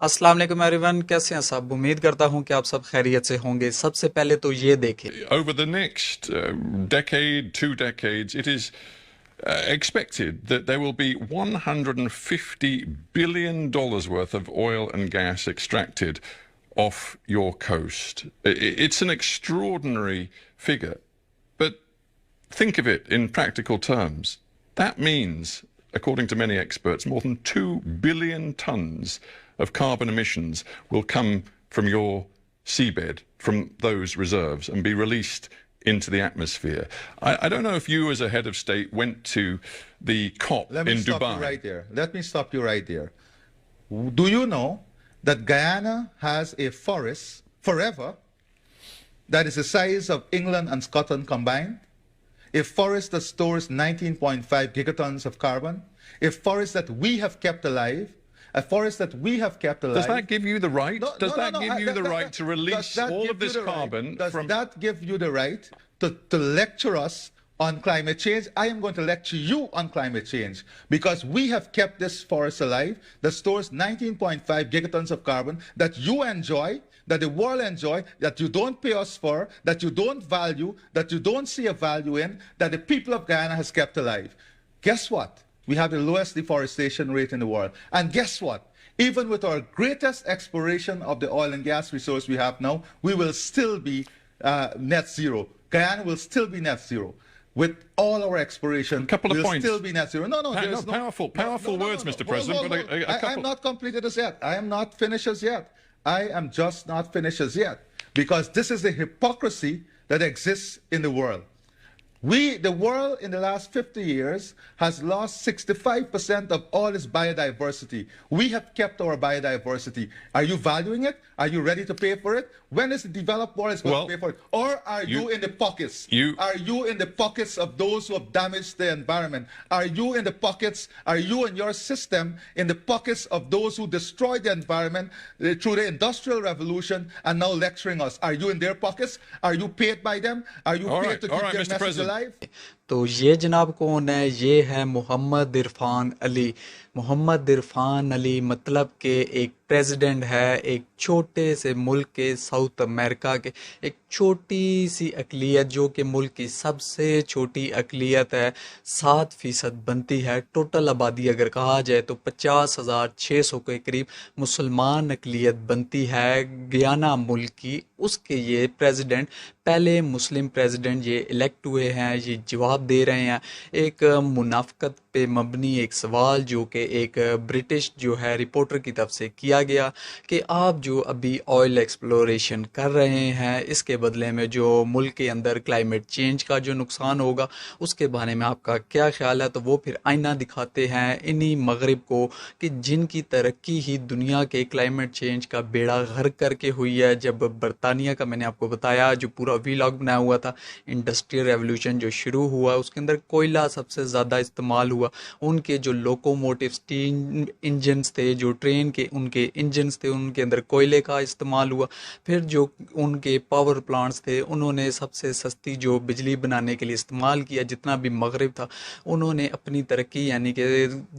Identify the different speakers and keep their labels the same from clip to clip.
Speaker 1: अस्सलाम वालेकुम एवरीवन, कैसे हैं सब। उम्मीद करता हूं कि आप सब खैरियत से होंगे। सबसे पहले तो ये देखें।
Speaker 2: Over the next decade, 2 decades, it is expected that there will be $150 billion worth of oil and gas extracted off your coast. It's an extraordinary figure, but think of it in practical terms. That means, according to many experts, more than 2 billion tons of carbon emissions will come from your seabed, from those reserves, and be released into the atmosphere. I don't know if you, as a head of state, went to the COP
Speaker 3: Let me
Speaker 2: in
Speaker 3: stop
Speaker 2: Dubai.
Speaker 3: you right there. Let me stop you right there. Do you know that Guyana has a forest forever that is the size of England and Scotland combined? A forest that stores 19.5 gigatons of carbon, a forest that we have kept alive, a forest that we have kept alive.
Speaker 2: Does that give you the right?
Speaker 3: No,
Speaker 2: Does
Speaker 3: no,
Speaker 2: that
Speaker 3: no,
Speaker 2: give you the right to release all of this carbon
Speaker 3: Does
Speaker 2: from...
Speaker 3: that give you the right to lecture us on climate change? I am going to lecture you on climate change because we have kept this forest alive that stores 19.5 gigatons of carbon that you enjoy, that the world enjoy, that you don't pay us for, that you don't value, that you don't see a value in, that the people of Guyana has kept alive. Guess what? We have the lowest deforestation rate in the world. And guess what? Even with our greatest exploration of the oil and gas resource we have now, we will still be net zero. Guyana will still be net zero. With all our exploration,
Speaker 2: couple of
Speaker 3: we'll
Speaker 2: points.
Speaker 3: still be net zero. No,
Speaker 2: Powerful words, Mr. President.
Speaker 3: Hold,
Speaker 2: But
Speaker 3: hold.
Speaker 2: a couple...
Speaker 3: I am not completed as yet. I am not finished as yet. I am just not finished as yet. Because this is the hypocrisy that exists in the world. The world in the last 50 years has lost 65% of all its biodiversity. We have kept our biodiversity. Are you valuing it? Are you ready to pay for it? When is the developed world going to pay for it? Or are you in the pockets? Are you in the pockets of those who have damaged the environment? Are you in the pockets, are you and your system in the pockets of those who destroyed the environment through the Industrial Revolution and now lecturing us? Are you in their pockets? Are you paid by them? Are you paid to keep their message alive?
Speaker 1: तो ये जनाब कौन है? ये है मोहम्मद इरफान अली। मोहम्मद इरफान अली मतलब के एक प्रेसिडेंट है एक छोटे से मुल्क के, साउथ अमेरिका के, एक छोटी सी अक़लियत जो कि मुल्क की सबसे छोटी अक़लियत है। 7% बनती है टोटल आबादी। अगर कहा जाए तो 50,600 के करीब मुसलमान अक़लियत बनती है गयाना मुल्क की। उसके ये प्रेसिडेंट पहले मुस्लिम प्रेसिडेंट ये इलेक्ट हुए हैं। ये जवाब दे रहे हैं एक मुनाफ़क़त पे मबनी एक सवाल जो कि एक ब्रिटिश जो है रिपोर्टर की तरफ से किया गया कि आप जो अभी ऑयल एक्सप्लोरेशन कर रहे हैं इसके बदले में जो मुल्क के अंदर क्लाइमेट चेंज का जो नुकसान होगा उसके बारे में आपका क्या ख्याल है। तो वो फिर आईना दिखाते हैं इन्हीं मगरिब को कि जिनकी तरक्की ही दुनिया के क्लाइमेट चेंज का बेड़ा गर्क करके हुई है। जब बरतानिया का मैंने आपको बताया जो पूरा वीलॉग बनाया हुआ था, इंडस्ट्रियल रेवोल्यूशन जो शुरू हुआ उसके अंदर कोयला सबसे ज़्यादा इस्तेमाल हुआ। उनके जो लोकोमोटिव स्टीम इंजन्स थे, जो ट्रेन के उनके इंजन्स थे, उनके अंदर कोयले का इस्तेमाल हुआ। फिर जो उनके पावर प्लांट्स थे उन्होंने सबसे सस्ती जो बिजली बनाने के लिए इस्तेमाल किया। जितना भी मगरिब था उन्होंने अपनी तरक्की यानी कि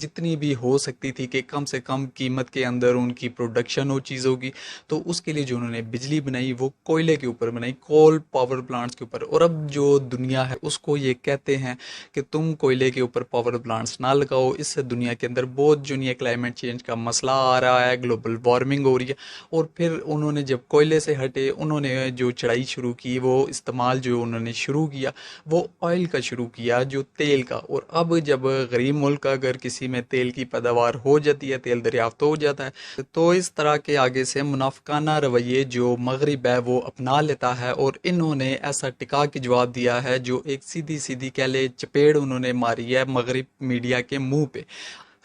Speaker 1: जितनी भी हो सकती थी कि कम से कम कीमत के अंदर उनकी प्रोडक्शन हो चीज़ों की, तो उसके लिए जो उन्होंने बिजली बनाई वो कोयले के ऊपर बनाई, कोल पावर प्लांट्स के ऊपर। और अब जो दुनिया है उसको ये कहते हैं कि तुम कोयले के ऊपर पावर प्लांट्स ना लगाओ, इससे दुनिया के अंदर बहुत जो नहीं क्लाइमेट चेंज का मसला आ रहा है, ग्लोबल वार्मिंग हो रही है। और फिर उन्होंने जब कोयले से हटे उन्होंने जो चढ़ाई शुरू की, वो इस्तेमाल जो उन्होंने शुरू किया वो ऑयल का शुरू किया, जो तेल का। और अब जब गरीब मुल्क अगर किसी में तेल की पैदावार हो जाती है, तेल दरियाफ्त हो जाता है, तो इस तरह के आगे से मुनाफिकाना रवैये जो मगरिब है वो अपना लेता है। और इन्होंने ऐसा टिका के जवाब दिया है जो एक सीधी सीधी कह ले चपेड़ उन्होंने मारी है मगरिब मीडिया के मुंह पे।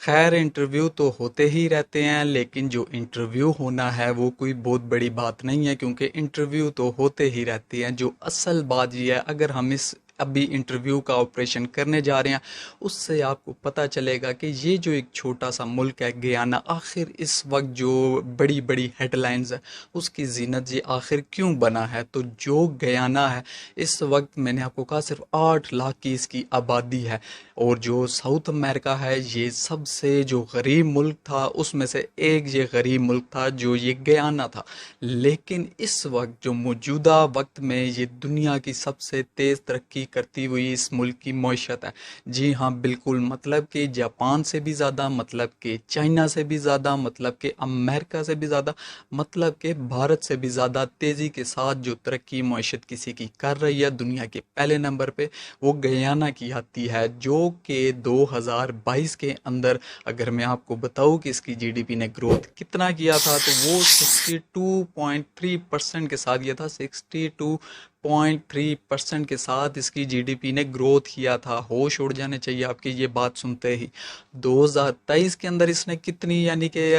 Speaker 1: खैर इंटरव्यू तो होते ही रहते हैं, लेकिन जो इंटरव्यू होना है वो कोई बहुत बड़ी बात नहीं है, क्योंकि इंटरव्यू तो होते ही रहते हैं। जो असल बात ये है, अगर हम इस अभी इंटरव्यू का ऑपरेशन करने जा रहे हैं, उससे आपको पता चलेगा कि ये जो एक छोटा सा मुल्क है गयाना, आखिर इस वक्त जो बड़ी बड़ी हेडलाइंस है उसकी जीनत ये आखिर क्यों बना है। तो जो गयाना है इस वक्त मैंने आपको कहा सिर्फ 8 लाख की इसकी आबादी है, और जो साउथ अमेरिका है ये सबसे जो गरीब मुल्क था उसमें से एक ये गरीब मुल्क था जो ये गयाना था। लेकिन इस वक्त जो मौजूदा वक्त में ये दुनिया की सबसे तेज़ तरक्की करती हुई इस मुल्क की मईशत है। जी हाँ बिल्कुल, मतलब कि जापान से भी ज़्यादा, मतलब कि चाइना से भी ज़्यादा, मतलब कि अमेरिका से भी ज़्यादा, मतलब कि भारत से भी ज़्यादा तेज़ी के साथ जो तरक्की मईशत किसी की कर रही है दुनिया के पहले नंबर पे वो गयाना की आती है, जो कि 2022 के अंदर अगर मैं आपको बताऊं कि इसकी जीडीपी ने ग्रोथ कितना किया था तो वो 62.3% के साथ किया था। 62.3% के साथ इसकी जीडीपी ने ग्रोथ किया था। होश उड़ जाने चाहिए आपकी ये बात सुनते ही। 2023 के अंदर इसने कितनी यानी कि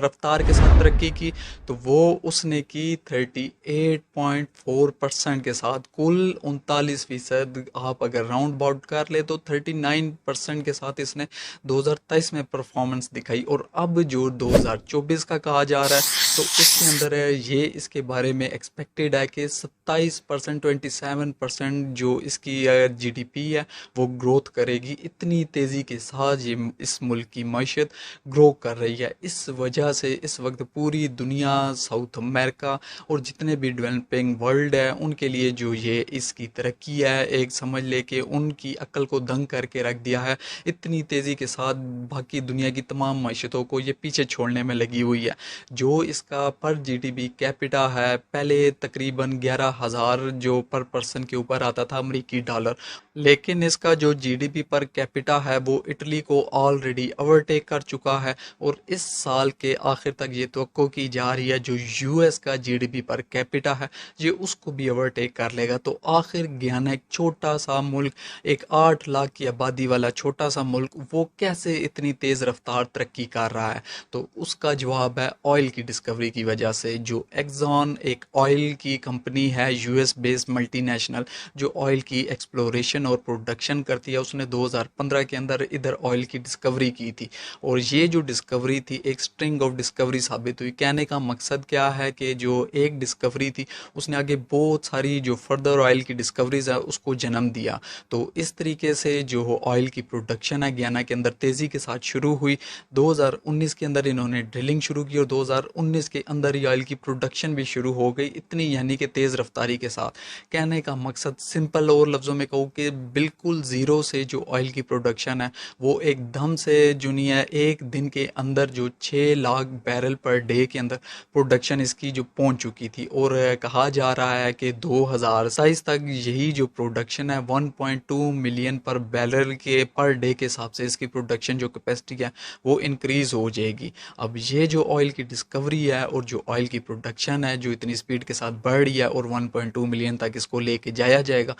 Speaker 1: रफ्तार के साथ तरक्की की, तो वो उसने की 38.4% के साथ। कुल 39%, आप अगर राउंड बाउट कर ले तो 39% के साथ इसने 2023 में परफॉर्मेंस दिखाई। और अब जो 2024 का कहा जा रहा है तो इसके अंदर ये इसके बारे में एक्सपेक्टेड है कि 27%, 27% जो इसकी जीडीपी है वो ग्रोथ करेगी। इतनी तेज़ी के साथ ये इस मुल्क की मईशत ग्रो कर रही है। इस वजह से इस वक्त पूरी दुनिया, साउथ अमेरिका और जितने भी डेवलपिंग वर्ल्ड है उनके लिए जो ये इसकी तरक्की है, एक समझ ले कि उनकी अक्ल को दंग करके रख दिया है। इतनी तेज़ी के साथ बाकी दुनिया की तमाम मईशतों को ये पीछे छोड़ने में लगी हुई है। जो इसका पर जीडीपी कैपिटा है, पहले तकरीबन 11,000 जो पर पर्सन के ऊपर आता था अमेरिकी डॉलर, लेकिन इसका जो जीडीपी पर कैपिटा है वो इटली को ऑलरेडी ओवरटेक कर चुका है। और इस साल के आखिर तक ये तवक्को की जा रही है जो यूएस का जीडीपी पर कैपिटा है ये उसको भी ओवरटेक कर लेगा। तो आखिर गयाना एक छोटा सा मुल्क, एक 8 लाख की आबादी वाला छोटा सा मुल्क, वो कैसे इतनी तेज़ रफ्तार तरक्की कर रहा है? तो उसका जवाब है ऑयल की डिस्कवरी की वजह से। जो एक्सॉन एक ऑयल की कंपनी है, यूएस बेस्ड मल्टीनेशनल, जो ऑयल की एक्सप्लोरेशन और प्रोडक्शन करती है, उसने 2015 के अंदर इधर ऑयल की डिस्कवरी की थी। और ये जो डिस्कवरी थी एक स्ट्रिंग ऑफ डिस्कवरी साबित हुई। कहने का मकसद क्या है कि जो एक डिस्कवरी थी उसने आगे बहुत सारी जो फर्दर ऑयल की डिस्कवरीज है उसको जन्म दिया। तो इस तरीके से जो ऑयल की प्रोडक्शन है गयाना के अंदर तेज़ी के साथ शुरू हुई। 2019 के अंदर इन्होंने ड्रिलिंग शुरू की और 2019 के अंदर ही ऑयल की प्रोडक्शन भी शुरू हो गई, इतनी यानी कि तेज़ रफ्तारी के साथ। कहने का मकसद सिंपल और लफ्ज़ों में कहूँ कि बिल्कुल ज़ीरो से जो ऑयल की प्रोडक्शन है वो एकदम से जो नहीं है, एक दिन के अंदर जो 6 लाख बैरल पर डे के अंदर प्रोडक्शन इसकी जो पहुंच चुकी थी। और कहा जा रहा है कि 2027 तक यही जो प्रोडक्शन है 1.2 मिलियन पर बैरल के पर डे के हिसाब से इसकी प्रोडक्शन जो कैपेसिटी है वो इंक्रीज़ हो जाएगी। अब ये जो ऑयल की डिस्कवरी है और जो ऑयल की प्रोडक्शन है जो इतनी स्पीड के साथ बढ़ रही है और 1.2 मिलियन तक इसको लेके जाया जाएगा,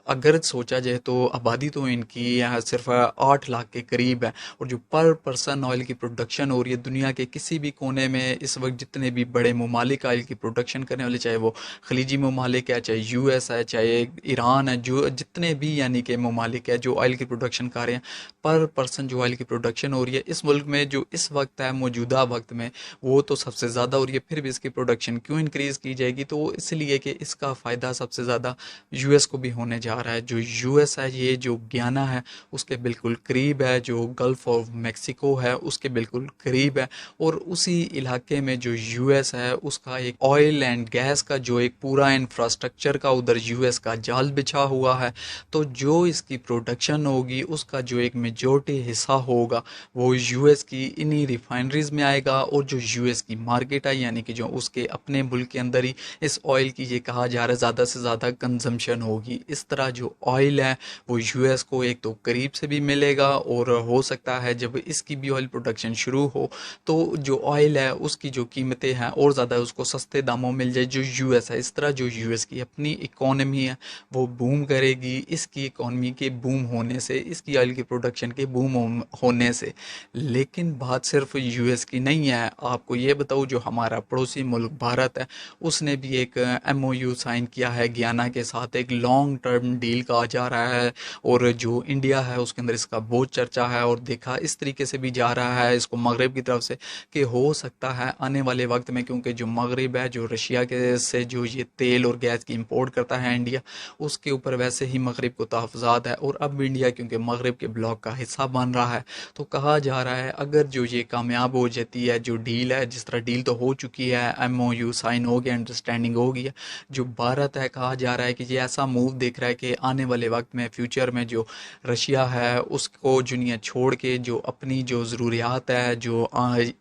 Speaker 1: अगर सोचा जाए तो आबादी तो इनकी यहाँ सिर्फ 8 लाख के करीब है। और जो पर पर्सन ऑयल की प्रोडक्शन हो रही है दुनिया के किसी भी कोने में इस वक्त, जितने भी बड़े ममालिक ऑयल की प्रोडक्शन करने वाले, चाहे वो खलीजी ममालिक है, चाहे यूएस है, चाहे ईरान है, जो जितने भी यानी कि ममालिक है जो ऑयल की प्रोडक्शन कर रहे हैं, पर पर्सन जो ऑयल की प्रोडक्शन हो रही है इस मुल्क में जो इस वक्त है मौजूदा वक्त में वो तो सबसे ज़्यादा हो रही है। फिर भी इसकी प्रोडक्शन क्यों इंक्रीज़ की जाएगी? तो इसलिए कि इसका फ़ायदा सबसे ज़्यादा यूएस को भी होने जा रहा है। जो यूएस है ये जो गयाना है उसके बिल्कुल करीब है, जो गल्फ ऑफ मैक्सिको है उसके बिल्कुल करीब है। और उसी इलाके में जो यूएस है उसका एक ऑयल एंड गैस का जो एक पूरा इंफ्रास्ट्रक्चर का उधर यूएस का जाल बिछा हुआ है। तो जो इसकी प्रोडक्शन होगी उसका जो एक मेजॉरिटी हिस्सा होगा वो यूएस की इन्हीं रिफाइनरीज में आएगा। और जो यूएस की मार्केट है यानी कि जो उसके अपने मुल्क के अंदर ही इस ऑयल की ये कहा जा रहा है ज़्यादा से ज़्यादा कंजम्पशन होगी। इस तरह जो ऑयल है वो यूएस को एक तो करीब से भी मिलेगा और हो सकता है जब इसकी भी ऑयल प्रोडक्शन शुरू हो तो जो ऑयल है उसकी जो कीमतें हैं और ज़्यादा उसको सस्ते दामों मिल जाए जो यूएस है। इस तरह जो यूएस की अपनी इकोनॉमी है वो बूम करेगी। इसकी इकोनॉमी के बूम होने से, इसकी ऑयल की प्रोडक्शन के बूम होने से। लेकिन बात सिर्फ यूएस की नहीं है, आपको ये बताऊँ जो हमारा पड़ोसी मुल्क भारत है उसने भी एक एमओयू साइन किया है गियाना के साथ एक लॉन्ग टर्म डील कहा जा रहा है, और जो इंडिया है उसके अंदर इसका बहुत चर्चा है, और देखा इस तरीके से भी जा रहा है इसको मगरब की तरफ से कि हो सकता है आने वाले वक्त में, क्योंकि जो मगरब है जो रशिया के से जो ये तेल और गैस की इंपोर्ट करता है इंडिया, उसके ऊपर वैसे ही मगरब को तहफ़्फ़ुज़ात है, और अब इंडिया क्योंकि मगरब के ब्लॉक का हिस्सा बन रहा है, तो कहा जा रहा है अगर जो ये कामयाब हो जाती है जो डील है, जिस तरह डील तो हो चुकी है, MOU साइन हो गया, अंडरस्टैंडिंग हो गई है, जो भारत है कहा जा रहा है कि ये ऐसा मूव देख रहा है कि आने वाले वक्त में फ्यूचर में जो रशिया है उसको दुनिया छोड़ के जो अपनी जो ज़रूरियात है जो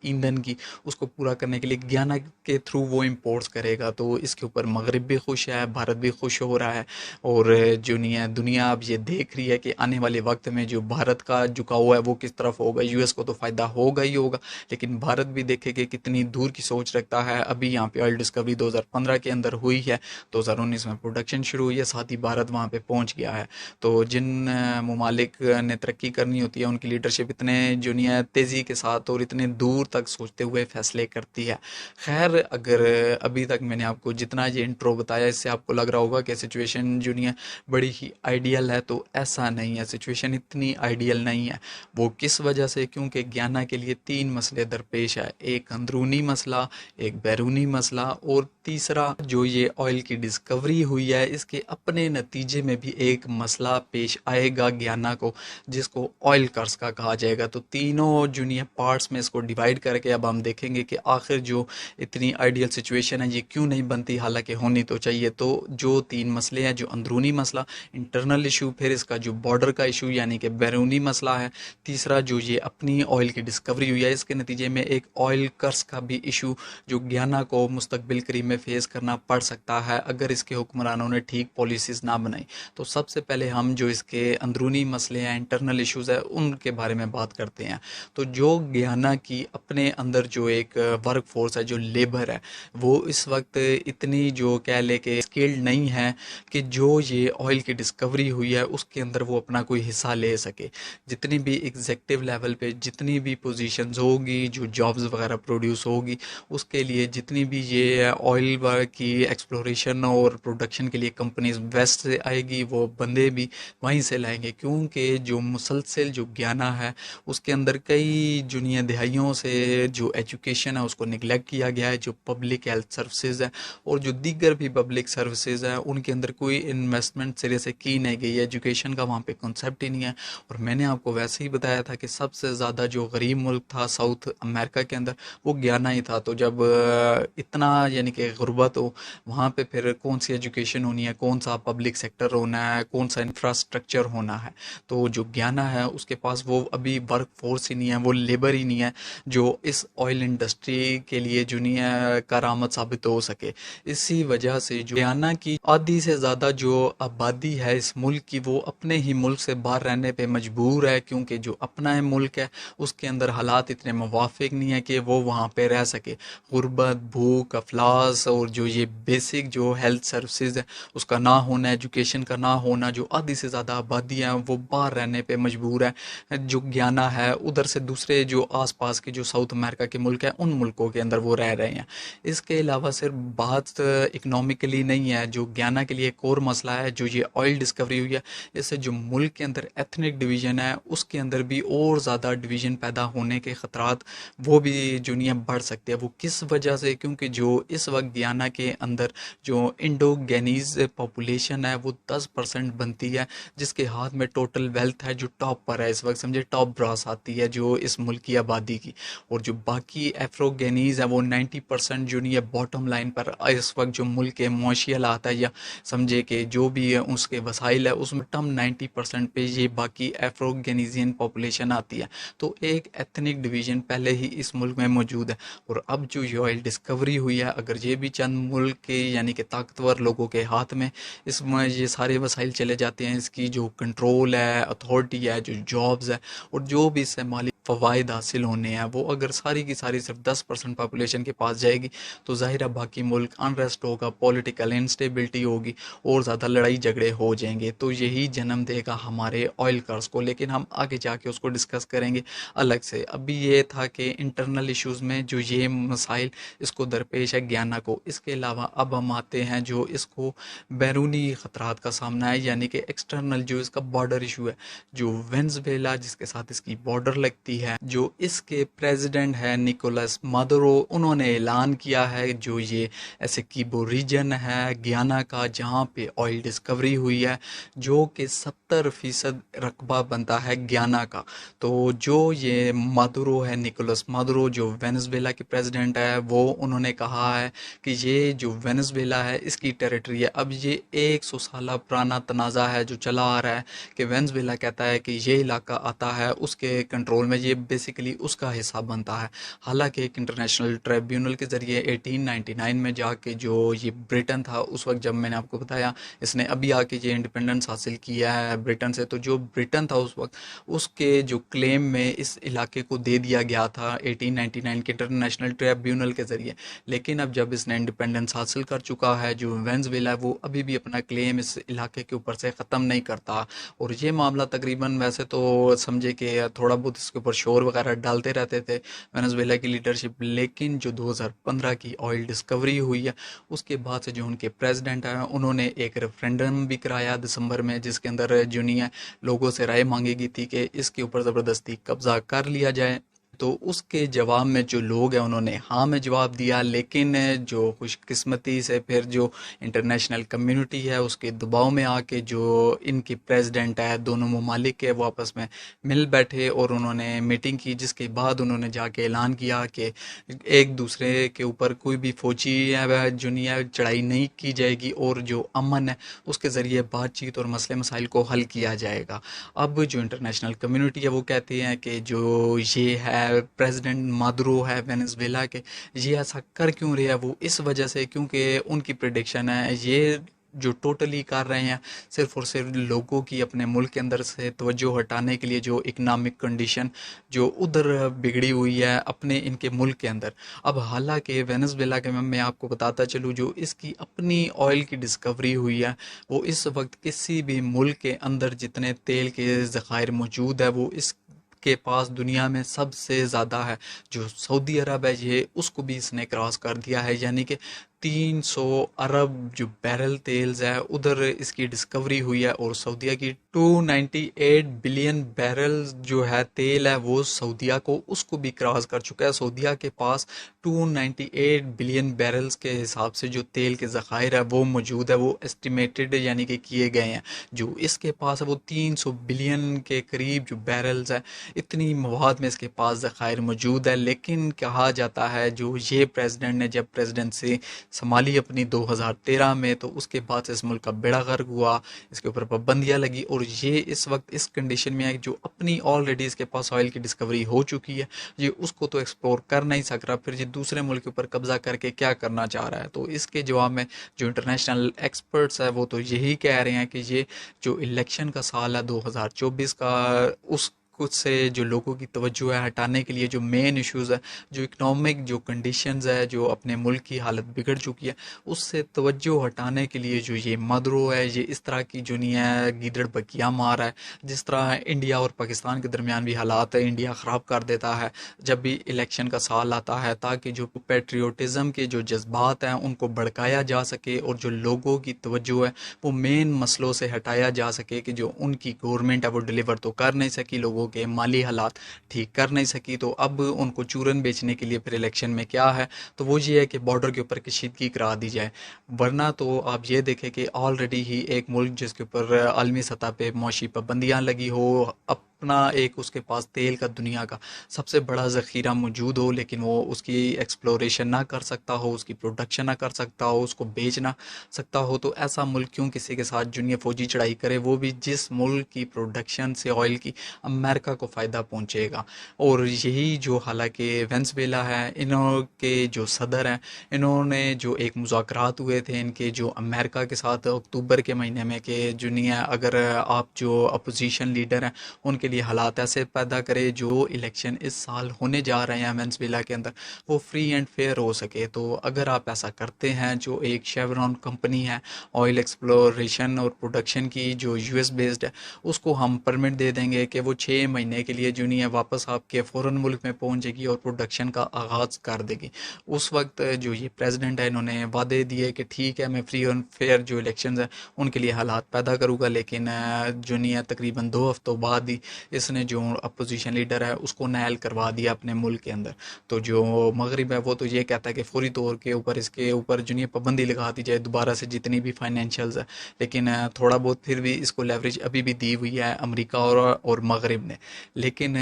Speaker 1: ईंधन की उसको पूरा करने के लिए गियाना के थ्रू वो इंपोर्ट्स करेगा। तो इसके ऊपर मगरब भी खुश है, भारत भी खुश हो रहा है, और जो दुनिया अब ये देख रही है कि आने वाले वक्त में जो भारत का झुकाव है वो किस तरफ होगा। US को तो फ़ायदा होगा ही होगा, लेकिन भारत भी देखे कि कितनी दूर की सोच रखता है। अभी यहाँ पे ऑयल डिस्कवरी 2015 के अंदर हुई है, 2019 में प्रोडक्शन शुरू हुई है, साथ ही भारत वहाँ पे पहुँच गया है। तो जिन ममालिक ने तरक्की करनी होती है उनकी लीडरशिप इतने दुनिया तेज़ी के साथ और इतने दूर तक सोचते हुए फैसले करती है। खैर, अगर अभी तक मैंने आपको जितना ये इंट्रो बताया इससे आपको लग रहा होगा कि सिचुएशन दुनिया बड़ी ही आइडियल है, तो ऐसा नहीं है, सिचुएशन इतनी आइडियल नहीं है। वो किस वजह से? क्योंकि गियाना के लिए 3 मसले दरपेश है, एक अंदरूनी मसला, एक बैरूनी मसला, और तीसरा जो ये ऑयल की डिस्कवरी हुई है इसके अपने नतीजे में भी एक मसला पेश आएगा गियाना को, जिसको ऑयल कर्ज का कहा जाएगा। तो तीनों जूनियर पार्ट्स में इसको डिवाइड करके अब हम देखेंगे कि आखिर जो इतनी आइडियल सिचुएशन है ये क्यों नहीं बनती, हालांकि होनी तो चाहिए। तो जो 3 मसले हैं, जो अंदरूनी मसला, इंटरनल इशू, फिर इसका जो बॉर्डर का इशू यानी कि बैरूनी मसला है, तीसरा जो ये अपनी ऑयल की डिस्कवरी हुई है इसके नतीजे में एक ऑयल कर्ज का भी इशू जो गियाना को मुस्तकबिल करीब में फेस करना पड़ सकता है अगर इसके हुक्मरानों ने ठीक पॉलिसीज़ ना बनाई। तो सबसे पहले हम जो इसके अंदरूनी मसले हैं, इंटरनल इश्यूज़ है, उनके बारे में बात करते हैं। तो जो गियाना की अपने अंदर जो एक वर्क फोर्स है, जो लेबर है, वो इस वक्त इतनी जो कह ले कि स्किल्ड नहीं है कि जो ये ऑयल की डिस्कवरी हुई है उसके अंदर वो अपना कोई हिस्सा ले सके। जितनी भी एग्जेक्टिव लेवल पे जितनी भी पोजीशंस होगी, जो जॉब्स वगैरह प्रोड्यूस होगी, उसके लिए जितनी भी ये ऑयल की एक्सप्लोरेशन और प्रोडक्शन के लिए कंपनीज वेस्ट से आएगी, वो बंदे भी वहीं से लाएंगे, क्योंकि जो मुसलसल जो गियाना है उसके अंदर कई जुनिया दहाइयों से जो एजुकेशन है उसको निगलेक्ट किया गया है। जो पब्लिक हेल्थ सर्विसेज है और जो दीगर भी पब्लिक सर्विसेज है उनके अंदर कोई इन्वेस्टमेंट सिरे से की नहीं गई है, एजुकेशन का वहाँ पे कॉन्सेप्ट ही नहीं है। और मैंने आपको वैसे ही बताया था कि सबसे ज़्यादा जो गरीब मुल्क था साउथ अमेरिका के अंदर वो गियाना ही था। तो जब इतना यानी कि गुर्बत हो, वहाँ पे फिर कौन सी एजुकेशन होनी है, कौन सा पब्लिक सेक्टर होना है, कौन सा इंफ्रास्ट्रक्चर होना है। तो जो गियाना है उसके पास वो अभी वर्क फोर्स ही नहीं है, वो लेबर ही नहीं है जो इस ऑयल इंडस्ट्री के लिए जुनिया करामत साबित हो सके। इसी वजह से जो गियाना की आधी से ज़्यादा जो आबादी है इस मुल्क की, वो अपने ही मुल्क से बाहर रहने पे मजबूर है, क्योंकि जो अपना मुल्क है उसके अंदर हालात इतने मुवाफिक नहीं है कि वो वहाँ पे रह सके। गुर्बत, भूख, अफलास और जो ये बेसिक जो हेल्थ सर्विसेज है उसका ना होना, एजुकेशन का ना होना, जो आधी से ज़्यादा आबादी है वो बाहर रहने पे मजबूर है। जो गियाना है उधर से दूसरे जो आसपास के जो साउथ अमेरिका के मुल्क हैं उन मुल्कों के अंदर वो रह रहे हैं। इसके अलावा सिर्फ बात इकनॉमिकली नहीं है, जो गियाना के लिए एक और मसला है, जो ये ऑयल डिस्कवरी हुई है, इससे जो मुल्क के अंदर एथनिक डिवीज़न है उसके अंदर भी और ज़्यादा डिवीज़न पैदा होने के ख़तरात वो भी दुनिया बढ़ सकते हैं। वो किस वजह से? क्योंकि जो इस वक्त गियाना के अंदर जो इंडोगेनीज पॉपुलेशन है वो 10% बनती है, जिसके हाथ में टोटल वेल्थ है जो टॉप पर है इस वक्त, समझे टॉप ब्रास आती है जो इस मुल्क की आबादी की। और जो बाकी एफ्रोगेनीज है वो 90% जो नहीं है बॉटम लाइन पर इस वक्त जो मुल्क के मुआशी हालात है या समझे कि जो भी है उसके वसाइल है उसमें टम 90% पे ये बाकी एफ्रोगेनीजियन पॉपुलेशन आती है। तो एक एथनिक डिवीज़न पहले ही इस मुल्क में मौजूद है। और अब जो ऑयल डिस्कवरी हुई है, अगर ये भी चंद मुल्क के यानी कि ताकतवर लोगों के हाथ में इसमें ये सारे वसाइल चले जाते हैं, इसकी जो कंट्रोल है, अथॉरिटी है, जो जॉब्स है और जो भी इससे माली फ़वाइद हासिल होने हैं वो अगर सारी की सारी सिर्फ 10% पॉपुलेशन के पास जाएगी तो ज़ाहिर है बाकी मुल्क अनरेस्ट होगा, पॉलिटिकल इंस्टेबिलिटी होगी और ज़्यादा लड़ाई झगड़े हो जाएंगे। तो यही जन्म देगा हमारे ऑयल कर्ज को, लेकिन हम आगे जाके उसको डिस्कस करेंगे अलग से। अभी ये था कि इंटरनल इश्यूज़ में जो ये मसाइल इसको दरपेश है गयाना को। इसके अलावा अब हम आते हैं जो इसको बैरूनी ख़तरात का सामना है, यानी कि एक्सटर्नल जो इसका बॉर्डर इशू है, जो वेनेज़ुएला जिसके साथ इसकी बॉर्डर लगती है, जो इसके प्रेसिडेंट है निकोलस मादुरो, उन्होंने ऐलान किया है जो ये एसेकीबो रीजन है गयाना का जहाँ पे ऑयल डिस्कवरी हुई है, जो कि 70% रकबा बनता है गयाना का। तो जो ये मादुरो है, निकोलस मादुरो जो वेनेज़ुएला के प्रेसिडेंट है, वो उन्होंने कहा है कि ये जो वेनेज़ुएला है इसकी टेरिटरी है। अब ये 100 साल पुराना तनाज़ा है जो चला आ रहा है कि वेनेज़ुएला कहता है कि ये इलाका आता है उसके कंट्रोल में, ये बेसिकली उसका हिस्सा बनता है। हालांकि एक इंटरनेशनल ट्रिब्यूनल के ज़रिए 1899 में जाके जो ये ब्रिटेन था उस वक्त, जब मैंने आपको बताया इसने अभी आके ये इंडिपेंडेंस हासिल किया है ब्रिटेन से, तो जो ब्रिटेन था उस वक्त उसके जो क्लेम में इस इलाके को दे दिया गया था 1899 के इंटरनेशनल ट्रिब्यूनल के ज़रिए। लेकिन अब जब इसने इंडिपेंडेंस हासिल कर चुका है, जो वेनेज़ुएला है वो अभी भी अपना क्लेम इस इलाके के ऊपर से ख़त्म नहीं करता। और ये मामला तकरीबन वैसे तो समझे कि थोड़ा बहुत इसके ऊपर शोर वगैरह डालते रहते थे वेनेज़ुएला की लीडरशिप, लेकिन जो 2015 की ऑयल डिस्कवरी हुई है उसके बाद से जो उनके प्रेसिडेंट हैं उन्होंने एक रेफरेंडम भी कराया दिसंबर में, जिसके अंदर जुनिया लोगों से राय मांगी गई थी कि इसके ऊपर ज़बरदस्ती कब्जा कर लिया जाए। तो उसके जवाब में जो लोग हैं उन्होंने हाँ में जवाब दिया, लेकिन जो खुशकिस्मती से फिर जो इंटरनेशनल कम्युनिटी है उसके दबाव में आके जो इनकी प्रेसिडेंट है दोनों ममालिक के वो आपस में मिल बैठे और उन्होंने मीटिंग की, जिसके बाद उन्होंने जाके ऐलान किया कि एक दूसरे के ऊपर कोई भी फौजी जो नहीं है चढ़ाई नहीं की जाएगी और जो अमन है उसके ज़रिए बातचीत और मसले मसाइल को हल किया जाएगा। अब जो इंटरनेशनल कम्युनिटी है वो कहती हैं कि जो ये है प्रेसिडेंट मादुरो है वेनेज़ुएला के, ये ऐसा कर क्यों रहे हैं, वो इस वजह से क्योंकि उनकी प्रिडिक्शन है ये जो टोटली कर रहे हैं सिर्फ और सिर्फ लोगों की अपने मुल्क के अंदर से तवज्जो हटाने के लिए, जो इकनॉमिक कंडीशन जो उधर बिगड़ी हुई है अपने इनके मुल्क के अंदर। अब हालांकि वेनेज़ुएला के मैं आपको बताता चलूँ जो इसकी अपनी ऑयल की डिस्कवरी हुई है वो इस वक्त किसी भी मुल्क के अंदर जितने तेल के ज़खायर मौजूद है वो इस के पास दुनिया में सबसे ज़्यादा है। जो सऊदी अरब है ये उसको भी इसने क्रॉस कर दिया है, यानी कि 300 अरब जो बैरल तेल्स है उधर इसकी डिस्कवरी हुई है। और सऊदीया की 298 बिलियन बैरल जो है तेल है वो सऊदीया को उसको भी क्रॉस कर चुका है। सऊदीया के पास 298 बिलियन बैरल्स के हिसाब से जो तेल के ज़खायर है वो मौजूद है, वो एस्टिमेटेड यानी कि किए गए हैं। जो इसके पास है वो 300 बिलियन के करीब जो बैरल्स है, इतनी मवाद में इसके पास ज़खायर मौजूद है। लेकिन कहा जाता है जो ये प्रेसिडेंट ने जब प्रेसिडेंसी संभाली अपनी 2013 में, तो उसके बाद से इस मुल्क का बेड़ा गर्क हुआ, इसके ऊपर पाबंदियाँ लगी और ये इस वक्त इस कंडीशन में है कि जो अपनी ऑलरेडी इसके पास ऑयल की डिस्कवरी हो चुकी है ये उसको तो एक्सप्लोर कर नहीं सक रहा, फिर ये दूसरे मुल्क के ऊपर कब्जा करके क्या करना चाह रहा है। तो इसके जवाब में जो इंटरनेशनल एक्सपर्ट्स है वो तो यही कह रहे हैं कि ये जो इलेक्शन का साल है 2024 का, उस कुछ से जो लोगों की तवज्जो है हटाने के लिए जो मेन इश्यूज़ है, जो इकनॉमिक जो कंडीशंस है, जो अपने मुल्क की हालत बिगड़ चुकी है उससे तवज्जो हटाने के लिए जो ये मादुरो है ये इस तरह की जो नहीं है गीदड़ बकिया मार रहा है। जिस तरह इंडिया और पाकिस्तान के दरमियान भी हालात है, इंडिया ख़राब कर देता है जब भी इलेक्शन का साल आता है, ताकि जो पेट्रियोटिज़म के जो जज्बात हैं उनको भड़काया जा सके और जो लोगों की तवज्जो है वो मेन मसलों से हटाया जा सके कि जो उनकी गवर्नमेंट है वो डिलीवर तो कर नहीं सकी, लोगों के माली हालात ठीक कर नहीं सकी, तो अब उनको चूरन बेचने के लिए फिर इलेक्शन में क्या है तो वो ये है कि बॉर्डर के ऊपर कशीदगी करा दी जाए। वरना तो आप ये देखें कि ऑलरेडी ही एक मुल्क जिसके ऊपर आलमी सतह पे मौशी पाबंदियाँ लगी हो, अपना एक उसके पास तेल का दुनिया का सबसे बड़ा ज़ख़ीरा मौजूद हो, लेकिन वो उसकी एक्सप्लोरेशन ना कर सकता हो, उसकी प्रोडक्शन ना कर सकता हो, उसको बेच ना सकता हो, तो ऐसा मुल्क क्यों किसी के साथ जुनिया फ़ौजी चढ़ाई करे, वो भी जिस मुल्क की प्रोडक्शन से ऑयल की अमेरिका को फ़ायदा पहुँचेगा। और यही जो हालांकि वेनेज़ुएला है, इन्हों के जो सदर हैं इन्होंने जो एक मुज़ाकरात हुए थे इनके जो अमेरिका के साथ अक्टूबर के महीने में कि जुनिया अगर आप जो अपोजिशन लीडर हैं उनके लिए हालात ऐसे पैदा करे जो इलेक्शन इस साल होने जा रहे हैं वेनेजुएला के अंदर वो फ्री एंड फेयर हो सके। तो अगर आप ऐसा करते हैं, जो एक शेवरॉन कंपनी है ऑयल एक्सप्लोरेशन और प्रोडक्शन की जो यूएस बेस्ड है, उसको हम परमिट दे देंगे कि वो 6 महीने के लिए जो नहीं है वापस आपके फ़ौरन मुल्क में पहुंचेगी और प्रोडक्शन का आगाज़ कर देगी। उस वक्त जो ये प्रेसिडेंट है इन्होंने वादे दिए कि ठीक है मैं फ्री एंड फेयर जो इलेक्शंस हैं उनके लिए हालात पैदा करूँगा, लेकिन जो नहीं है तकरीबन 2 हफ्तों बाद ही इसने जो अपोजिशन लीडर है उसको नायल करवा दिया अपने मुल्क के अंदर। तो जो मगरिब है वो तो ये कहता है कि फौरी तौर के ऊपर इसके ऊपर जो नहीं पाबंदी लगा दी जाए दोबारा से जितनी भी फाइनेंशियल्स है, लेकिन थोड़ा बहुत फिर भी इसको लेवरेज अभी भी दी हुई है अमेरिका और मगरिब ने। लेकिन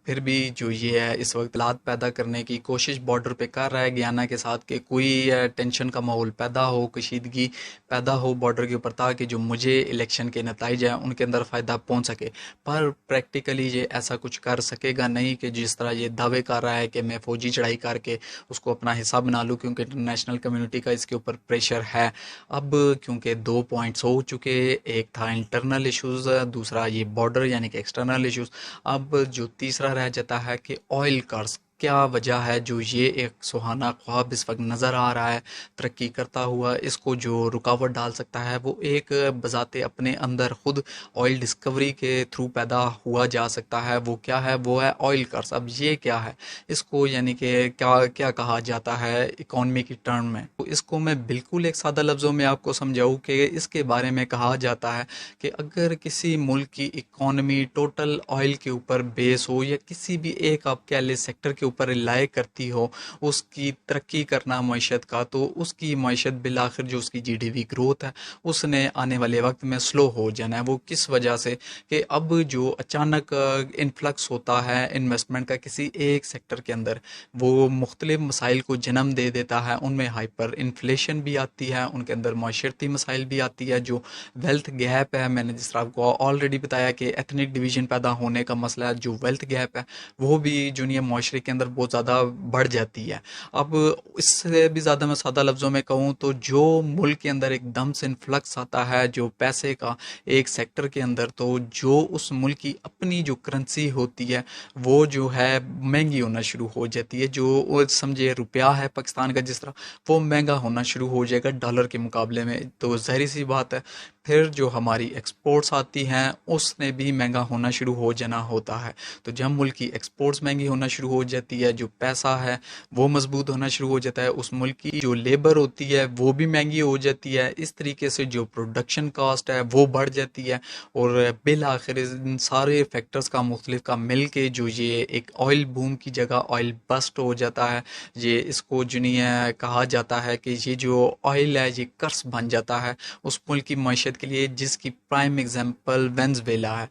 Speaker 1: फिर भी जो ये है इस वक्त हालात पैदा करने की कोशिश बॉर्डर पे कर रहा है गयाना के साथ कि कोई टेंशन का माहौल पैदा हो, कशीदगी पैदा हो बॉर्डर के ऊपर, ताकि जो मुझे इलेक्शन के नतीजे हैं उनके अंदर फ़ायदा पहुंच सके। पर प्रैक्टिकली ये ऐसा कुछ कर सकेगा नहीं कि जिस तरह ये दावे कर रहा है कि मैं फ़ौजी चढ़ाई करके उसको अपना हिस्सा बना लूँ, क्योंकि इंटरनेशनल कम्युनिटी का इसके ऊपर प्रेशर है। अब क्योंकि 2 पॉइंट्स हो चुके, एक था इंटरनल इश्यूज़, दूसरा ये बॉर्डर यानी कि एक्सटर्नल इश्यूज़। अब जो तीसरा रह जाता है कि ऑयल कर्स क्या वजह है जो ये एक सुहाना ख्वाब इस वक्त नज़र आ रहा है तरक्की करता हुआ, इसको जो रुकावट डाल सकता है वो एक बजाते अपने अंदर खुद ऑयल डिस्कवरी के थ्रू पैदा हुआ जा सकता है। वो क्या है? वो है ऑयल कर्स। अब ये क्या है? इसको यानी कि क्या क्या कहा जाता है इकॉनमी की टर्म में, तो इसको मैं बिल्कुल एक सादा लफ्ज़ों में आपको समझाऊँ कि इसके बारे में कहा जाता है कि अगर किसी मुल्क की इकॉनमी टोटल ऑयल के ऊपर बेस हो या किसी भी एक आप कह ले सेक्टर के ऊपर रिलाय करती हो उसकी तरक्की करना मईशत का, तो उसकी मईशत बिलाखिर जो उसकी जीडीपी ग्रोथ है उसने आने वाले वक्त में स्लो हो जाना है। वो किस वजह से कि अब जो अचानक इन्फ्लक्स होता है इन्वेस्टमेंट का किसी एक सेक्टर के अंदर, वो मुख्तलिफ मसाइल को जन्म दे देता है। उनमें हाइपर इन्फ्लेशन भी आती है, उनके अंदर माशरती मसाइल भी आती है, जो वेल्थ गैप है, मैंने जिस तरह आपको ऑलरेडी बताया कि एथनिक डिवीजन पैदा होने का मसला है, जो वेल्थ गैप है वो भी दुनिया माशरे के अंदर बहुत ज़्यादा बढ़ जाती है। अब इससे भी ज़्यादा मैं सादा लफ्ज़ों में कहूँ तो जो मुल्क के अंदर एकदम से इन्फ्लक्स आता है जो पैसे का एक सेक्टर के अंदर, तो जो उस मुल्क की अपनी जो करेंसी होती है वो जो है महंगी होना शुरू हो जाती है। जो समझे रुपया है पाकिस्तान का जिस तरह, वो महंगा होना शुरू हो जाएगा डॉलर के मुकाबले में। तो ज़ाहिर सी बात है फिर जो हमारी एक्सपोर्ट्स आती हैं उसने भी महंगा होना शुरू हो जाना होता है। तो जब मुल्क की एक्सपोर्ट्स महंगी होना शुरू हो जाती है, जो पैसा है वो मजबूत होना शुरू हो जाता है, उस मुल्क की जो लेबर होती है वो भी महंगी हो जाती है। इस तरीके से जो प्रोडक्शन कास्ट है वो बढ़ जाती है और बिल आखिर इन सारे फैक्टर्स का मुख्तलिफ का मिल के जो ये एक ऑयल बूम की जगह ऑयल बस्ट हो जाता है। ये इसको जो नहीं है कहा जाता है कि ये जो ऑयल है ये कर्स बन जाता है उस मुल्क की मईशत के लिए, जिसकी प्राइम एग्जांपल वेनेजुएला है।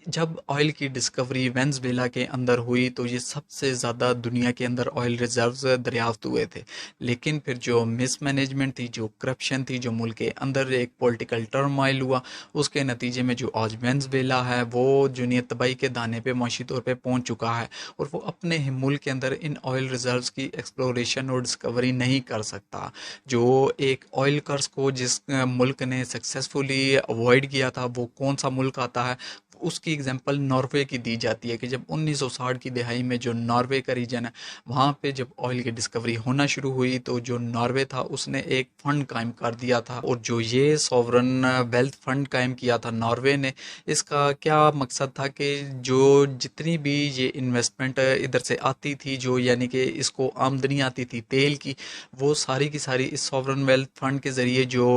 Speaker 1: जब ऑयल की डिस्कवरी वेनेजुएला के अंदर हुई तो ये सबसे ज़्यादा दुनिया के अंदर ऑयल रिजर्व्स दरियाफ्त हुए थे, लेकिन फिर जो मिसमैनेजमेंट थी, जो करप्शन थी, जो मुल्क के अंदर एक पॉलिटिकल टर्मोइल हुआ, उसके नतीजे में जो आज वेनेजुएला है वो दुनिया तबाही के दाने पे माशी तौर पे पहुंच चुका है और वो अपने ही मुल्क के अंदर इन ऑयल रिजर्व्स की एक्सप्लोरेशन और डिस्कवरी नहीं कर सकता। जो एक ऑयल कर्स को जिस मुल्क ने सक्सेसफुली अवॉइड किया था वो कौन सा मुल्क आता है? उसकी एग्जांपल नॉर्वे की दी जाती है कि जब 1960 की दिहाई में जो नॉर्वे का रीजन है वहाँ पे जब ऑयल की डिस्कवरी होना शुरू हुई तो जो नॉर्वे था उसने एक फ़ंड कायम कर दिया था। और जो ये सॉवरन वेल्थ फ़ंड कायम किया था नॉर्वे ने, इसका क्या मकसद था कि जो जितनी भी ये इन्वेस्टमेंट इधर से आती थी, जो यानी कि इसको आमदनी आती थी तेल की, वो सारी की सारी इस सॉवरन वेल्थ फ़ंड के ज़रिए जो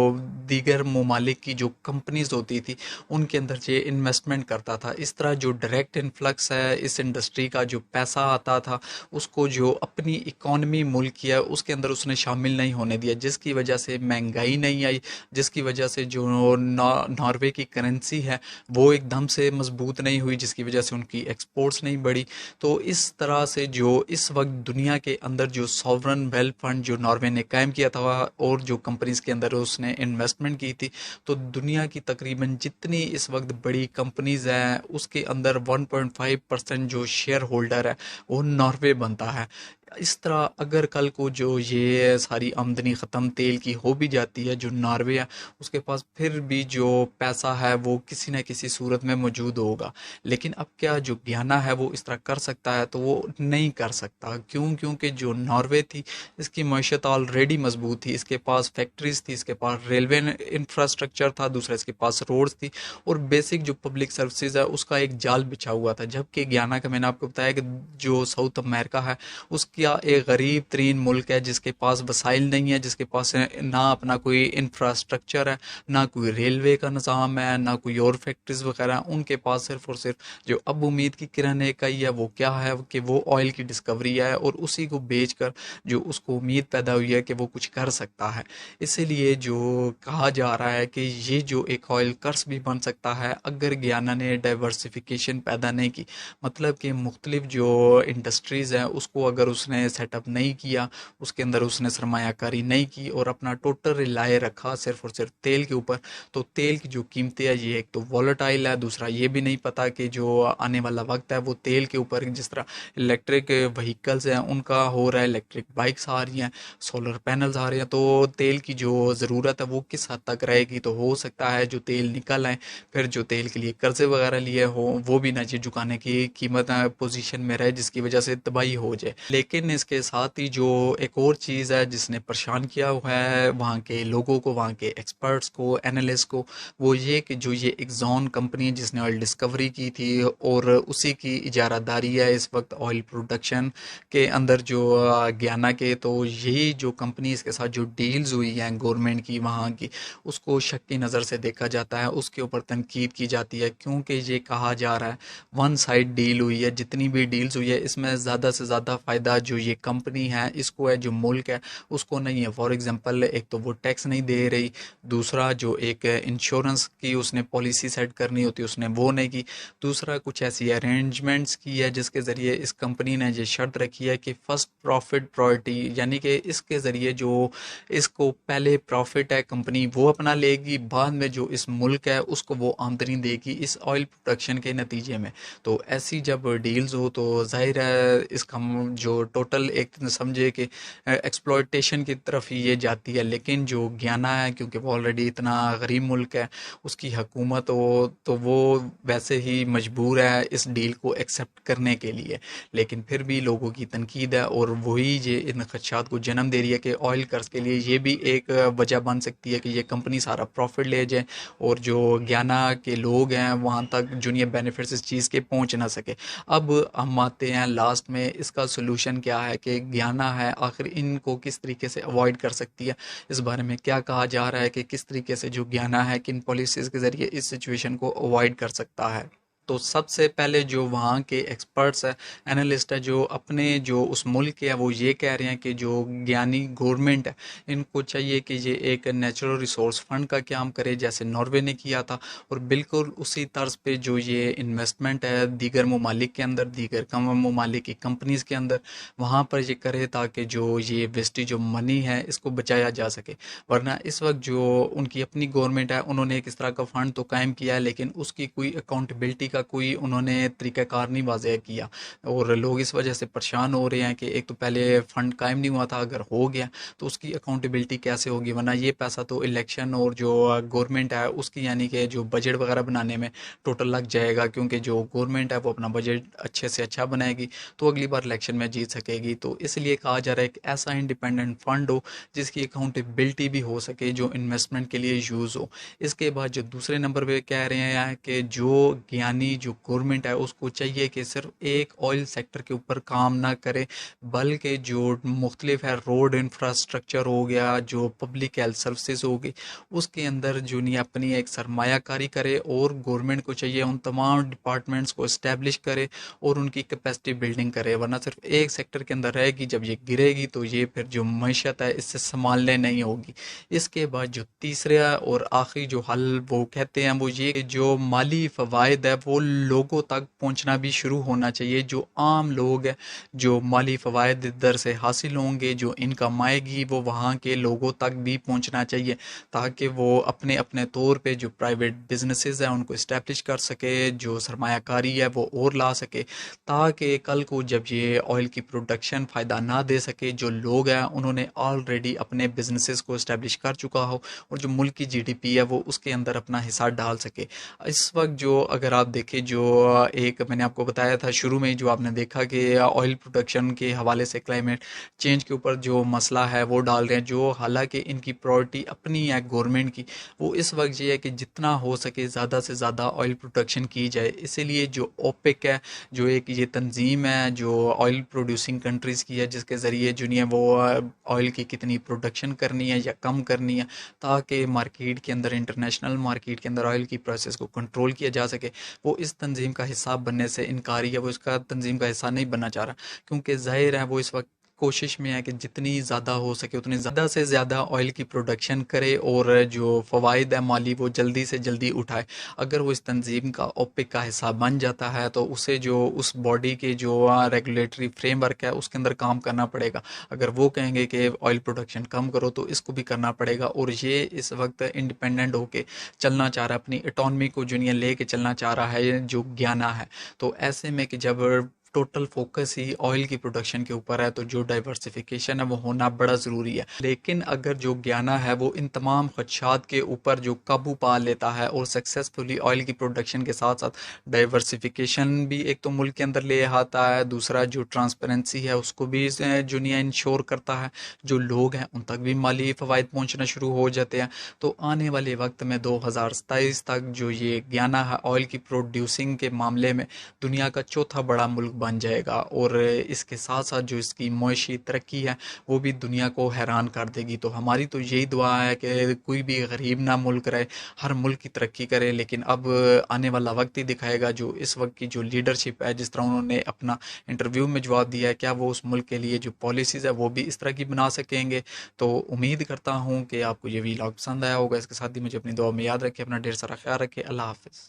Speaker 1: दीगर ममालिक की जो कंपनीज होती थी उनके अंदर ये इन्वेस्टमेंट करता था। इस तरह जो डायरेक्ट इन्फ्लक्स है इस इंडस्ट्री का, जो पैसा आता था उसको जो अपनी इकॉनमी मुल्क की है उसके अंदर उसने शामिल नहीं होने दिया, जिसकी वजह से महंगाई नहीं आई, जिसकी वजह से जो नॉर्वे की करेंसी है वो एकदम से मजबूत नहीं हुई, जिसकी वजह से उनकी एक्सपोर्ट्स नहीं बढ़ी। तो इस तरह से जो इस वक्त दुनिया के अंदर जो सॉवरन वेल्थ फंड जो नॉर्वे ने कायम किया था और जो कंपनीज के अंदर उसने इन्वेस्टमेंट की थी, तो दुनिया की तकरीबन जितनी इस वक्त बड़ी कंपनीज हैं उसके अंदर 1.5% जो शेयर होल्डर है वो नॉर्वे बनता है। इस तरह अगर कल को जो ये सारी आमदनी ख़त्म तेल की हो भी जाती है, जो नॉर्वे है उसके पास फिर भी जो पैसा है वो किसी न किसी सूरत में मौजूद होगा। लेकिन अब क्या जो गयाना है वो इस तरह कर सकता है? तो वो नहीं कर सकता। क्यों? क्योंकि जो नॉर्वे थी इसकी मईशत ऑलरेडी मजबूत थी, इसके पास फैक्ट्रीज थी, इसके पास रेलवे इंफ्रास्ट्रक्चर था, दूसरा इसके पास रोड्स थी और बेसिक जो पब्लिक सर्विसेज है उसका एक जाल बिछा हुआ था। जबकि गयाना का मैंने आपको बताया कि जो साउथ अमेरिका है उसका एक गरीब तरीन मुल्क है जिसके पास वसाइल नहीं है, जिसके पास ना अपना कोई इंफ्रास्ट्रक्चर है, ना कोई रेलवे का निज़ाम है, ना कोई और फैक्ट्रीज वगैरह। उनके पास सिर्फ और सिर्फ जो अब उम्मीद की किरण एक आई है वो क्या है कि वो ऑयल की डिस्कवरी है और उसी को बेचकर जो उसको उम्मीद पैदा हुई है कि वो कुछ कर सकता है। इसीलिए जो कहा जा रहा है कि ये जो एक ऑयल कर्स भी बन सकता है अगर गयाना ने डाइवर्सिफिकेशन पैदा नहीं की, मतलब कि मुख्तलिफ जो इंडस्ट्रीज़ हैं उसको अगर उसने सेटअप नहीं किया, उसके अंदर उसने सरमायाकारी नहीं की और अपना टोटल रिलाय रखा सिर्फ और सिर्फ तेल के ऊपर, तो तेल की जो कीमतें है ये एक तो वॉलेटाइल है, दूसरा ये भी नहीं पता कि जो आने वाला वक्त है वो तेल के ऊपर, जिस तरह इलेक्ट्रिक व्हीकल्स हैं उनका हो रहा है, इलेक्ट्रिक बाइक्स आ रही हैं, सोलर पैनल्स आ रहे हैं, तो तेल की जो ज़रूरत है वो किस हद तक रहेगी। तो हो सकता है जो तेल निकल आए फिर जो तेल के लिए कर्जे वगैरह लिए हो वो भी ना चुकाने की कीमत पोजीशन में रहे जिसकी वजह से तबाही हो जाए। लेकिन इसके साथ ही जो एक और चीज़ है जिसने परेशान किया हुआ है वहाँ के लोगों को, वहाँ के एक्सपर्ट्स को, एनालिस्ट को, वो ये कि जो ये एक्सॉन कंपनी जिसने ऑयल डिस्कवरी की थी और उसी की इजारादारी है इस वक्त ऑयल प्रोडक्शन के अंदर जो गयाना के, तो यही जो कंपनी इसके साथ जो डील्स हुई हैं गवर्नमेंट की वहाँ की, उसको शक की नज़र से देखा जाता है, उसके ऊपर तनकीद की जाती है क्योंकि ये कहा जा रहा है वन साइड डील हुई है। जितनी भी डील्स हुई है इसमें ज़्यादा से ज़्यादा फ़ायदा जो ये कंपनी है इसको है, जो मुल्क है उसको नहीं है। फॉर एग्जांपल एक तो वो टैक्स नहीं दे रही, दूसरा जो एक इंश्योरेंस की उसने पॉलिसी सेट करनी होती उसने वो नहीं की, दूसरा कुछ ऐसी अरेंजमेंट्स की है जिसके ज़रिए इस कंपनी ने ये शर्त रखी है कि फ़र्स्ट प्रॉफिट प्रायोरिटी, यानी कि इसके ज़रिए जो इसको पहले प्रॉफिट है कंपनी वो अपना लेगी, बाद में जो इस मुल्क है उसको वो आमदनी देगी इस ऑयल प्रोडक्शन के नतीजे में। तो ऐसी जब डील्स हो तो जाहिर है इसका जो टोटल एक समझे कि एक्सप्लॉयटेशन की तरफ ही ये जाती है। लेकिन जो गयाना है क्योंकि वो ऑलरेडी इतना गरीब मुल्क है, उसकी हुकूमत हो तो वो वैसे ही मजबूर है इस डील को एक्सेप्ट करने के लिए। लेकिन फिर भी लोगों की तनकीद है और वही ये इन खदशात को जन्म दे रही है कि ऑयल कर्ज के लिए ये भी एक वजह बन सकती है कि ये कंपनी सारा प्रॉफिट ले जाए और जो गयाना के लोग हैं वहाँ तक जूनियर बेनिफिट्स इस चीज़ के पहुँच ना सके। अब हम आते हैं लास्ट में इसका सोल्यूशन क्या है कि गयाना है आखिर इनको किस तरीके से अवॉइड कर सकती है। इस बारे में क्या कहा जा रहा है कि किस तरीके से जो गयाना है किन पॉलिसीज़ के ज़रिए इस सिचुएशन को अवॉइड कर सकता है। तो सबसे पहले जो वहाँ के एक्सपर्ट्स है, एनालिस्ट है, जो अपने जो उस मुल्क के है वो ये कह रहे हैं कि जो ज्ञानी गवर्नमेंट है इनको चाहिए कि ये एक नेचुरल रिसोर्स फंड का काम करे जैसे नॉर्वे ने किया था, और बिल्कुल उसी तर्ज पे जो ये इन्वेस्टमेंट है दीगर ममालिक के अंदर, दीगर कम ममालिक की कंपनीज़ के अंदर, वहाँ पर ये करे ताकि जो ये वेस्टेज जो मनी है इसको बचाया जा सके। वरना इस वक्त जो उनकी अपनी गवर्नमेंट है उन्होंने एक इस तरह का फ़ंड तो कायम किया है लेकिन उसकी कोई अकाउंटेबिलिटी का कोई उन्होंने तरीक़ाकार नहीं वाज़ेह किया और लोग इस वजह से परेशान हो रहे हैं कि एक तो पहले फ़ंड कायम नहीं हुआ था, अगर हो गया तो उसकी अकाउंटेबिलिटी कैसे होगी, वरना ये पैसा तो इलेक्शन और जो गवर्नमेंट है उसकी यानी कि जो बजट वगैरह बनाने में टोटल लग जाएगा, क्योंकि जो गवर्नमेंट है वो अपना बजट अच्छे से अच्छा बनाएगी तो अगली बार इलेक्शन में जीत सकेगी। तो इसलिए कहा जा रहा है कि ऐसा इंडिपेंडेंट फ़ंड हो जिसकी अकाउंटेबिलिटी भी हो सके, जो इन्वेस्टमेंट के लिए यूज़ हो। इसके बाद जो दूसरे नंबर पे कह रहे हैं कि जो ज्ञानी जो गवर्नमेंट है उसको चाहिए कि सिर्फ एक ऑयल सेक्टर के ऊपर काम ना करे, बल्कि जो मुख्तलिफ है रोड इंफ्रास्ट्रक्चर हो गया, जो पब्लिक हेल्थ सर्विसेज होगी, उसके अंदर जो नहीं अपनी एक सरमायाकारी करे और गवर्नमेंट को चाहिए उन तमाम डिपार्टमेंट्स को इस्टेब्लिश करे और उनकी कैपेसिटी बिल्डिंग करे। वरना सिर्फ एक सेक्टर के अंदर रहेगी, जब ये गिरेगी तो ये फिर जो मैशत है इससे संभालने नहीं होगी। इसके बाद जो तीसरा और आखिरी जो हल वो कहते हैं वो ये कि जो माली फ़वाइद है वो वो लोगों तक पहुंचना भी शुरू होना चाहिए। जो आम लोग हैं, जो माली फ़वाइद दर से हासिल होंगे, जो इनकम आएगी, वो वहाँ के लोगों तक भी पहुंचना चाहिए, ताकि वो अपने अपने तौर पे जो प्राइवेट बिजनेसेस हैं उनको इस्टेब्लिश कर सके, जो सरमायाकारी है वो और ला सके, ताकि कल को जब ये ऑयल की प्रोडक्शन फ़ायदा ना दे सके, जो लोग हैं उन्होंने ऑलरेडी अपने बिजनेसेस को इस्टेब्लिश कर चुका हो और जो मुल्क की जीडीपी है वो उसके अंदर अपना हिस्सा डाल सके। इस वक्त जो अगर आप देखें, जो एक मैंने आपको बताया था शुरू में, जो आपने देखा कि ऑयल प्रोडक्शन के हवाले से क्लाइमेट चेंज के ऊपर जो मसला है वो डाल रहे हैं, जो हालांकि इनकी प्रायोरिटी अपनी है गवर्नमेंट की, वो इस वक्त ये है कि जितना हो सके ज़्यादा से ज़्यादा ऑयल प्रोडक्शन की जाए। इसीलिए जो ओपेक है, जो एक ये तंजीम है जो ऑयल प्रोड्यूसिंग कंट्रीज़ की है, जिसके ज़रिए जो नहीं है वो ऑयल की कितनी प्रोडक्शन करनी है या कम करनी है, ताकि मार्केट के अंदर, इंटरनेशनल मार्केट के अंदर ऑयल की प्रोसेस को कंट्रोल किया जा सके, वो इस तंजीम का हिस्सा बनने से इनकारी है। वो इसका तंजीम का हिस्सा नहीं बनना चाह रहा, क्योंकि ज़ाहिर है वो इस वक्त कोशिश में है कि जितनी ज़्यादा हो सके उतनी ज़्यादा से ज़्यादा ऑयल की प्रोडक्शन करे और जो फ़वाइद है माली वो जल्दी से जल्दी उठाए। अगर वो इस तंजीम का ओपेक का हिस्सा बन जाता है तो उसे जो उस बॉडी के जो रेगुलेटरी फ्रेमवर्क है उसके अंदर काम करना पड़ेगा। अगर वो कहेंगे कि ऑयल प्रोडक्शन कम करो तो इसको भी करना पड़ेगा। और ये इस वक्त इंडिपेंडेंट होके चलना चाह रहा है, अपनी इकॉनमी को जो लेके चलना चाह रहा है जो ज्ञाना है। तो ऐसे में कि जब टोटल फोकस ही ऑयल की प्रोडक्शन के ऊपर है तो जो डाइवर्सिफिकेशन है वो होना बड़ा ज़रूरी है। लेकिन अगर जो ज्ञाना है वो इन तमाम खदशात के ऊपर जो काबू पा लेता है और सक्सेसफुली ऑयल की प्रोडक्शन के साथ साथ डाइवर्सिफिकेशन भी एक तो मुल्क के अंदर ले आता है, दूसरा जो ट्रांसपेरेंसी है उसको भी जो नहीं इंश्योर करता है, जो लोग हैं उन तक भी माली फ़वाइद पहुँचना शुरू हो जाते हैं। तो आने वाले वक्त में 2027 तक जो ये ज्ञाना है ऑयल की प्रोड्यूसिंग के मामले में दुनिया का चौथा बड़ा मुल्क बन जाएगा और इसके साथ साथ जो इसकी मुआशी तरक्की है वो भी दुनिया को हैरान कर देगी। तो हमारी तो यही दुआ है कि कोई भी गरीब ना मुल्क रहे, हर मुल्क की तरक्की करे। लेकिन अब आने वाला वक्त ही दिखाएगा, जो इस वक्त की जो लीडरशिप है, जिस तरह उन्होंने अपना इंटरव्यू में जवाब दिया है, क्या वो उस मुल्क के लिए जो पॉलिसीज़ है वो भी इस तरह की बना सकेंगे। तो उम्मीद करता हूँ कि आपको ये वीलॉग पसंद आया होगा। इसके साथ ही मुझे अपनी दुआ में याद रखें, अपना ढेर सारा ख्याल रखें। अल्लाह हाफ़िज़।